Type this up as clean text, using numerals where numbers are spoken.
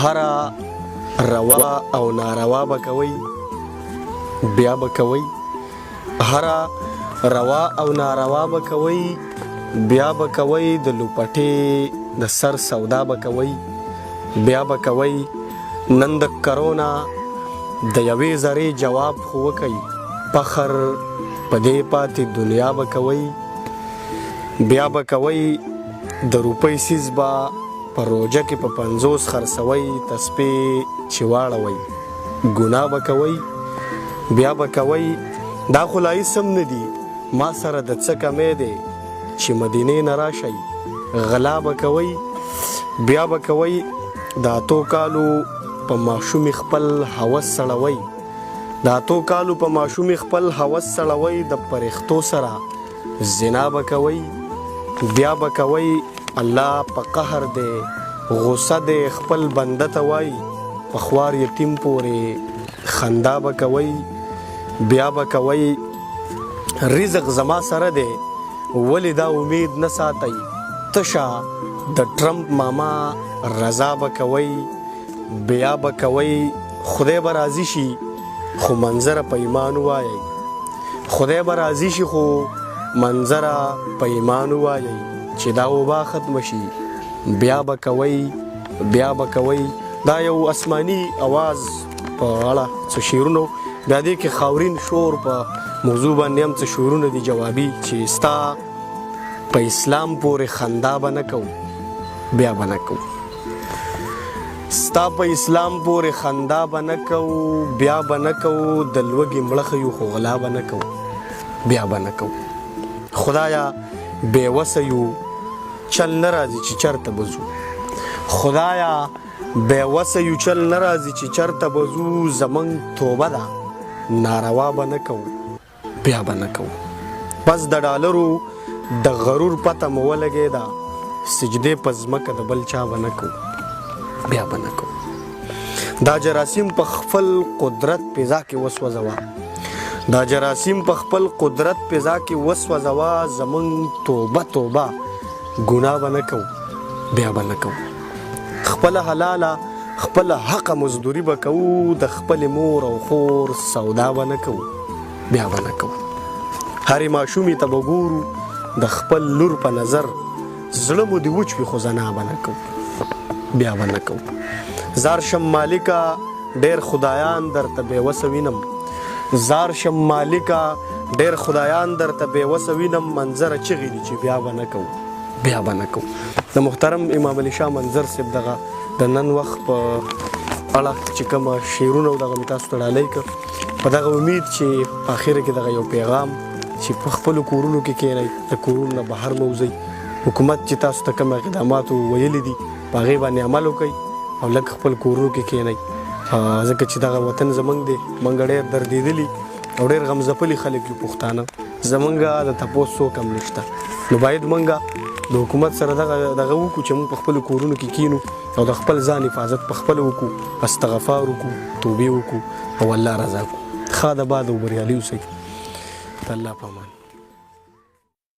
هره روا او ناروا به کوئ بیا به کوئ، هره روا او ناروا به کوئ بیا به کوئ، د لوپټې د سر سودا به کوئ بیا به کوئ، نن د کرونا د یوې ذرې جواب خو وکئ، فخر په دې پاتې دنیا به کوئ بیا به کوئ، د روپۍ څیز به په روژه کې په 50 خرڅوئ، تسبیح چې واړوئ ګناه به کوئ بیا به کوئ، دا خو لا هېڅ هم نه دي، ما سره د څه کمی دی چې مدینې نه راشئ، غلا به کوئ بیا به کوئ، د 8 کالو په ماشومې خپل هوس سړوئ، د 8 کالو په ماشومې خپل هوس سړوئ، د پرښتو سره زنا به کوئ بیا به کوئ، الله په قهر دی غصه دی خپل بنده ته وایي، په خوار یتیم پورې خندا به کوئ بیا به کوئ، رزق زما سره دی ولې دا امید نه ساتئ، تشه د ټرمپ ماما رضا به کوئ بیا به کوئ، خدای به راضي شي خو منظره په ایمان ووایئ، خدای به راضي شي خو منظره په ایمان ووایئ، چې دا وبا ختم شي بیا به کوئ بیا به کوئ. دا یو آسماني اواز په اړه څه شعرونه، بیا دې کې خاورین شور په موضوع باندې هم څه شعرونه دي جوابي، چې ستا په اسلام پورې خندا به نه کوو بیا به نه کوو، ستا په اسلام پورې خندا به نه کوو بیا به نه کوو، د لوږې مړه ښیو خو غلا به نه کوو بیا به نه کوو. خدایا بېوسه یو چل نه راځي چې چرته به ځو، خدایا بېوسه یو چل نه راځي چې چرته به ځو، زموږ توبه ده ناروا به نه کوو بیا به نه کوو. پس د ډالرو د غرور پته مو ولګېده، سجدې په ځمکه د بل چا به نه کوو بیا به نه کوو. دا جراثیم په خپل قدرت فضا کې وسوځوه، دا جراثیم په خپل قدرت فضا کې وسوځوه، زموږ توبه توبه ګناه به نه کوو بیا به نه کوو. خپله حلاله خپله حقه مزدوري به کوو، د خپلې مور او خور سودا به نه کوو بیا به نه کوو. هرې ماشومې ته به ګورو د خپل لور په نظر، زړه مو دې وچ وي خو زنا به نه کوو بیا به نه کوو. زار شم مالکه ډېر خدایان درته بېوسه وینم، زار شم مالکه ډېر خدایان درته بېوسه وینم، منظره چغې دي چې بیا به نه کوو بیا به نه کوو. د محترم امام علي شاه منظر صاحب دغه د نن وخت په اړه چې کومه شعرونه او دغه مې تاسو ته ډالۍ کړ، په دغه امید چې په اخره کې دغه یو پیغام چې په خپلو کورونو کې کښېنئ، د کورونو نه بهر مه وځئ، حکومت چې تاسو ته کوم اقداماتو ویلي دي په هغې باندې عمل وکئ او لږ خپل کورونو کې کښېنئ، ځکه چې دغه وطن زموږ دی، موږ ډېر دردېدلي او ډېر غمځپلي خلک یو پښتانه، زموږ د تپوس څوک هم نشته، نو باید موږ د حکومت سره دغه وکړو چې موږ په خپلو کورونو کې کښېنو او د خپل ځان حفاظت په خپله وکړو، استغفار وکړو، توبې وکړو او الله رضا کړو. ښه د باد او بریالي اوسئ. د الله په امان.